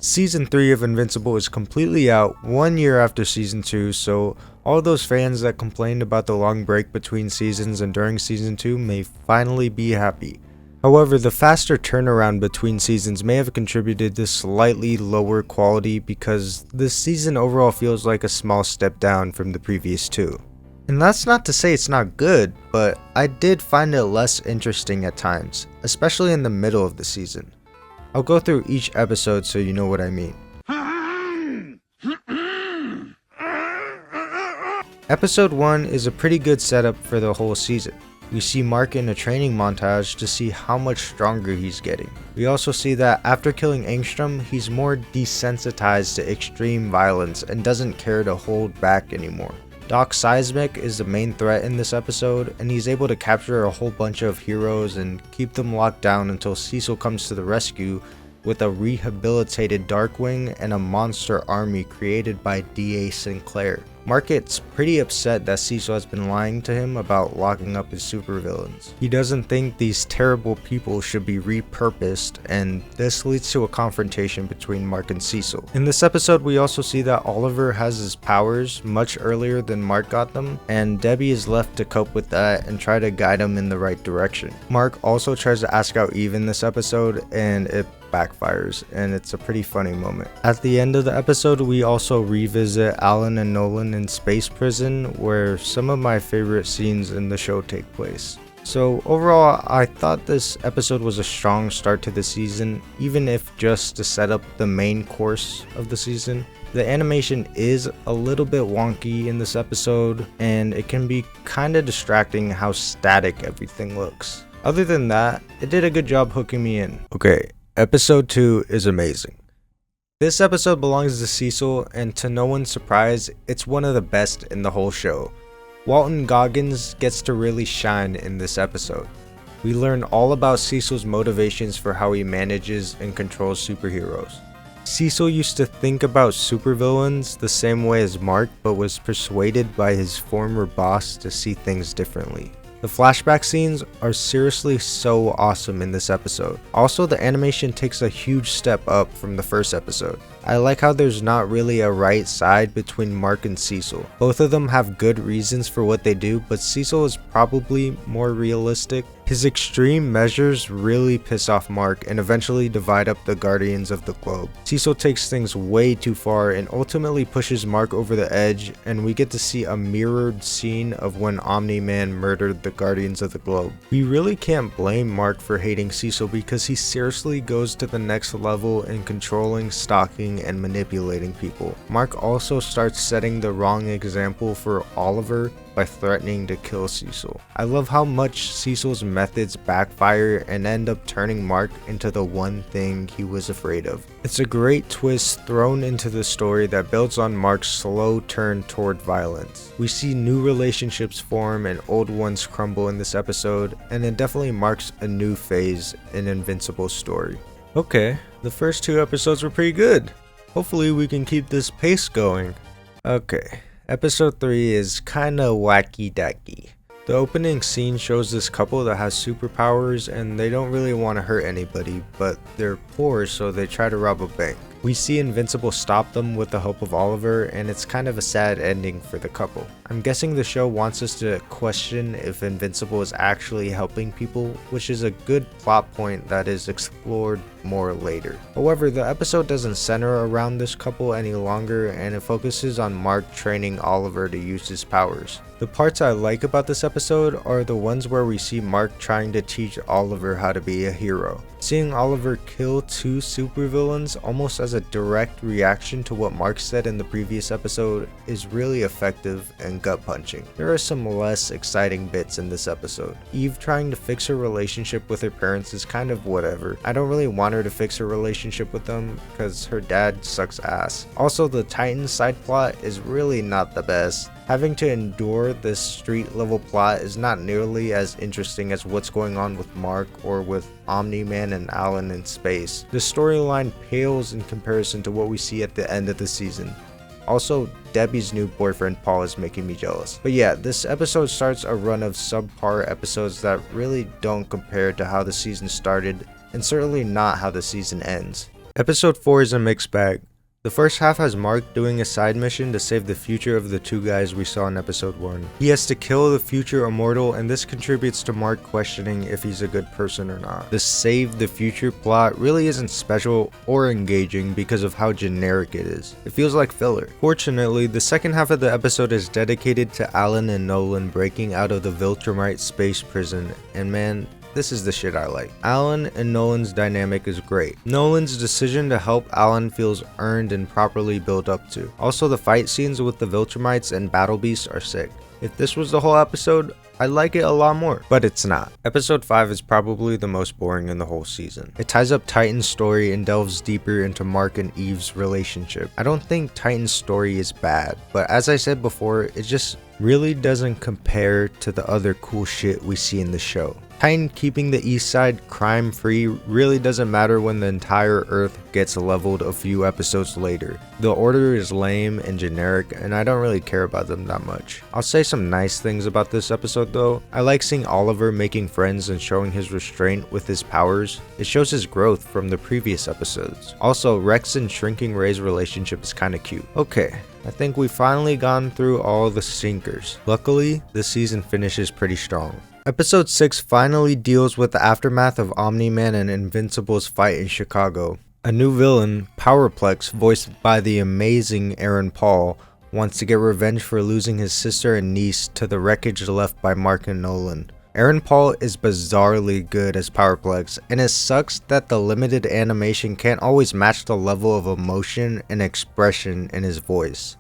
Season 3 of Invincible is completely out 1 year after Season 2, so all those fans that complained about the long break between seasons and during Season 2 may finally be happy. However, the faster turnaround between seasons may have contributed to slightly lower quality because this season overall feels like a small step down from the previous two. And that's not to say it's not good, but I did find it less interesting at times, especially in the middle of the season. I'll go through each episode so you know what I mean. Episode 1 is a pretty good setup for the whole season. We see Mark in a training montage to see how much stronger he's getting. We also see that after killing Angstrom, he's more desensitized to extreme violence and doesn't care to hold back anymore. Doc Seismic is the main threat in this episode, and he's able to capture a whole bunch of heroes and keep them locked down until Cecil comes to the rescue with a rehabilitated Darkwing and a monster army created by D.A. Sinclair. Mark gets pretty upset that Cecil has been lying to him about locking up his supervillains. He doesn't think these terrible people should be repurposed, and this leads to a confrontation between Mark and Cecil. In this episode, we also see that Oliver has his powers much earlier than Mark got them, and Debbie is left to cope with that and try to guide him in the right direction. Mark also tries to ask out Eve in this episode, and it backfires, and it's a pretty funny moment. At the end of the episode, we also revisit Alan and Nolan in space prison, where some of my favorite scenes in the show take place. So overall, I thought this episode was a strong start to the season, even if just to set up the main course of the season. The animation is a little bit wonky in this episode, and it can be kinda distracting how static everything looks. Other than that, it did a good job hooking me in. Okay, Episode 2 is amazing. This episode belongs to Cecil, and to no one's surprise, it's one of the best in the whole show. Walton Goggins gets to really shine in this episode. We learn all about Cecil's motivations for how he manages and controls superheroes. Cecil used to think about supervillains the same way as Mark, but was persuaded by his former boss to see things differently. The flashback scenes are seriously so awesome in this episode. Also, the animation takes a huge step up from the first episode. I like how there's not really a right side between Mark and Cecil. Both of them have good reasons for what they do, but Cecil is probably more realistic. His extreme measures really piss off Mark and eventually divide up the Guardians of the Globe. Cecil takes things way too far and ultimately pushes Mark over the edge, and we get to see a mirrored scene of when Omni-Man murdered the Guardians of the Globe. We really can't blame Mark for hating Cecil because he seriously goes to the next level in controlling, stalking, and manipulating people. Mark also starts setting the wrong example for Oliver by threatening to kill Cecil. I love how much Cecil's methods backfire and end up turning Mark into the one thing he was afraid of. It's a great twist thrown into the story that builds on Mark's slow turn toward violence. We see new relationships form and old ones crumble in this episode, and it definitely marks a new phase in Invincible's story. Okay, the first 2 episodes were pretty good. Hopefully we can keep this pace going. Okay. Episode 3 is kinda wacky dacky. The opening scene shows this couple that has superpowers and they don't really want to hurt anybody, but they're poor, so they try to rob a bank. We see Invincible stop them with the help of Oliver, and it's kind of a sad ending for the couple. I'm guessing the show wants us to question if Invincible is actually helping people, which is a good plot point that is explored more later. However, the episode doesn't center around this couple any longer, and it focuses on Mark training Oliver to use his powers. The parts I like about this episode are the ones where we see Mark trying to teach Oliver how to be a hero. Seeing Oliver kill 2 supervillains almost as a direct reaction to what Mark said in the previous episode is really effective and gut-punching. There are some less exciting bits in this episode. Eve trying to fix her relationship with her parents is kind of whatever. I don't really want her to fix her relationship with them because her dad sucks ass. Also, the Titan side plot is really not the best. Having to endure this street level plot is not nearly as interesting as what's going on with Mark or with Omni-Man and Alan in space. The storyline pales in comparison to what we see at the end of the season. Also, Debbie's new boyfriend Paul is making me jealous. But yeah, this episode starts a run of subpar episodes that really don't compare to how the season started, and certainly not how the season ends. Episode 4 is a mixed bag. The first half has Mark doing a side mission to save the future of the two guys we saw in episode 1. He has to kill the future immortal, and this contributes to Mark questioning if he's a good person or not. The save the future plot really isn't special or engaging because of how generic it is. It feels like filler. Fortunately, the second half of the episode is dedicated to Alan and Nolan breaking out of the Viltrumite space prison, and man, this is the shit I like. Alan and Nolan's dynamic is great. Nolan's decision to help Alan feels earned and properly built up to. Also, the fight scenes with the Viltrumites and Battle Beasts are sick. If this was the whole episode, I'd like it a lot more, but it's not. Episode 5 is probably the most boring in the whole season. It ties up Titan's story and delves deeper into Mark and Eve's relationship. I don't think Titan's story is bad, but as I said before, it just really doesn't compare to the other cool shit we see in the show. Titan keeping the east side crime free really doesn't matter when the entire earth gets leveled a few episodes later. The order is lame and generic, and I don't really care about them that much. I'll say some nice things about this episode though. I like seeing Oliver making friends and showing his restraint with his powers. It shows his growth from the previous episodes. Also, Rex and Shrinking Ray's relationship is kinda cute. Okay, I think we've finally gone through all the stinkers. Luckily, this season finishes pretty strong. Episode 6 finally deals with the aftermath of Omni-Man and Invincible's fight in Chicago. A new villain, Powerplex, voiced by the amazing Aaron Paul, wants to get revenge for losing his sister and niece to the wreckage left by Mark and Nolan. Aaron Paul is bizarrely good as Powerplex, and it sucks that the limited animation can't always match the level of emotion and expression in his voice.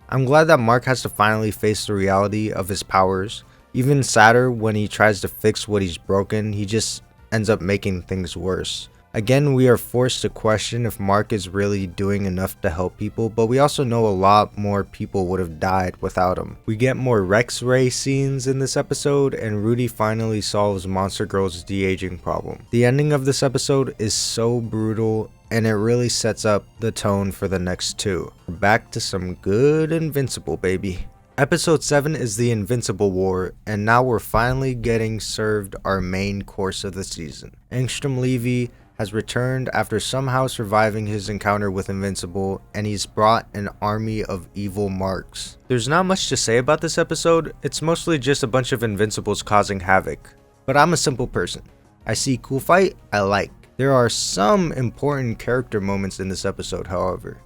I'm glad that Mark has to finally face the reality of his powers. Even sadder when he tries to fix what he's broken, he just ends up making things worse. Again, we are forced to question if Mark is really doing enough to help people, but we also know a lot more people would have died without him. We get more Rex Ray scenes in this episode, and Rudy finally solves Monster Girl's de-aging problem. The ending of this episode is so brutal, and it really sets up the tone for the next two. We're back to some good Invincible, baby. Episode 7 is the Invincible War, and now we're finally getting served our main course of the season. Angstrom Levy has returned after somehow surviving his encounter with Invincible, and he's brought an army of evil marks. There's not much to say about this episode, it's mostly just a bunch of Invincibles causing havoc. But I'm a simple person. I see cool fight, I like. There are some important character moments in this episode, however.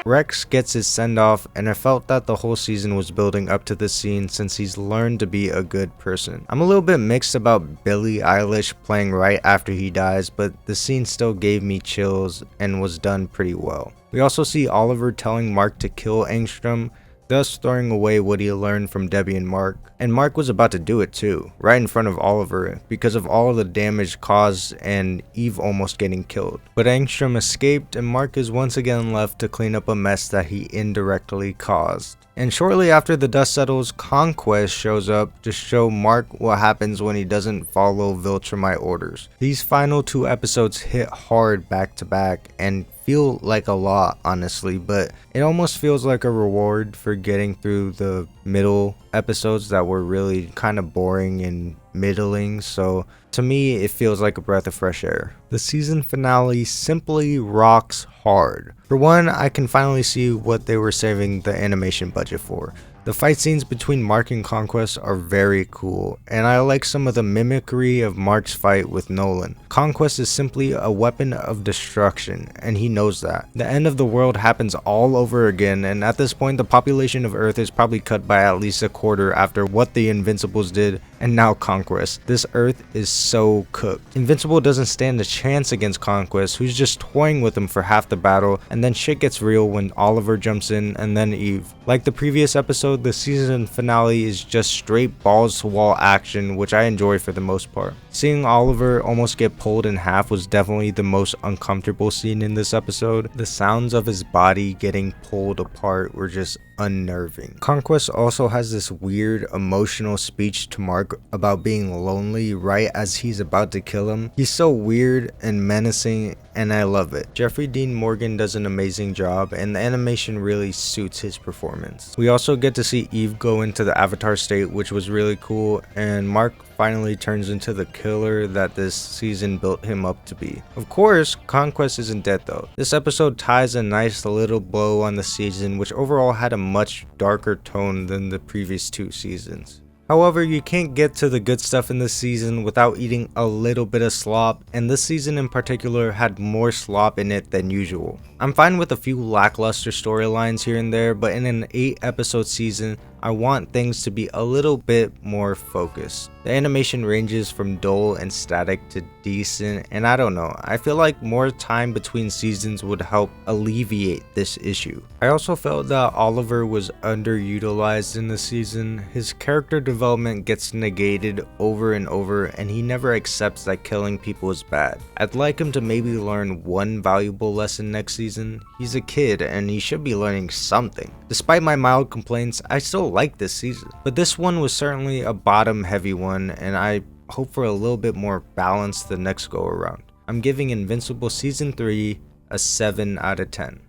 Rex gets his send-off, and I felt that the whole season was building up to this scene since he's learned to be a good person. I'm a little bit mixed about Billie Eilish playing right after he dies, but the scene still gave me chills and was done pretty well. We also see Oliver telling Mark to kill Angstrom, thus throwing away what he learned from Debbie and Mark. And Mark was about to do it too, right in front of Oliver, because of all the damage caused and Eve almost getting killed. But Angstrom escaped, and Mark is once again left to clean up a mess that he indirectly caused. And shortly after the dust settles, Conquest shows up to show Mark what happens when he doesn't follow Viltrumite orders. These final two episodes hit hard back to back and feel like a lot, honestly, but it almost feels like a reward for getting through the middle episodes that were really kind of boring and middling, so to me it feels like a breath of fresh air. The season finale simply rocks hard. For one, I can finally see what they were saving the animation budget for. The fight scenes between Mark and Conquest are very cool, and I like some of the mimicry of Mark's fight with Nolan. Conquest is simply a weapon of destruction, and he knows that. The end of the world happens all over again, and at this point the population of Earth is probably cut by at least a quarter after what the Invincibles did, and now Conquest. This Earth is so cooked. Invincible doesn't stand a chance against Conquest, who's just toying with him for half the battle, and then shit gets real when Oliver jumps in and then Eve. Like the previous episode, the season finale is just straight balls to wall action, which I enjoy for the most part. Seeing Oliver almost get pulled in half was definitely the most uncomfortable scene in this episode. The sounds of his body getting pulled apart were just unnerving. Conquest also has this weird emotional speech to Mark about being lonely right as he's about to kill him. He's so weird and menacing, and I love it. Jeffrey Dean Morgan does an amazing job, and the animation really suits his performance. We also get to see Eve go into the Avatar state, which was really cool, and Mark finally turns into the killer that this season built him up to be. Of course, Conquest isn't dead though. This episode ties a nice little bow on the season, which overall had a much darker tone than the previous 2 seasons. However, you can't get to the good stuff in this season without eating a little bit of slop, and this season in particular had more slop in it than usual. I'm fine with a few lackluster storylines here and there, but in an 8 episode season, I want things to be a little bit more focused. The animation ranges from dull and static to decent, and I don't know, I feel like more time between seasons would help alleviate this issue. I also felt that Oliver was underutilized in the season. His character development gets negated over and over, and he never accepts that killing people is bad. I'd like him to maybe learn one valuable lesson next season. He's a kid and he should be learning something. Despite my mild complaints, I still like this season, but this one was certainly a bottom heavy one, and I hope for a little bit more balance the next go around. I'm giving Invincible season 3 a 7 out of 10.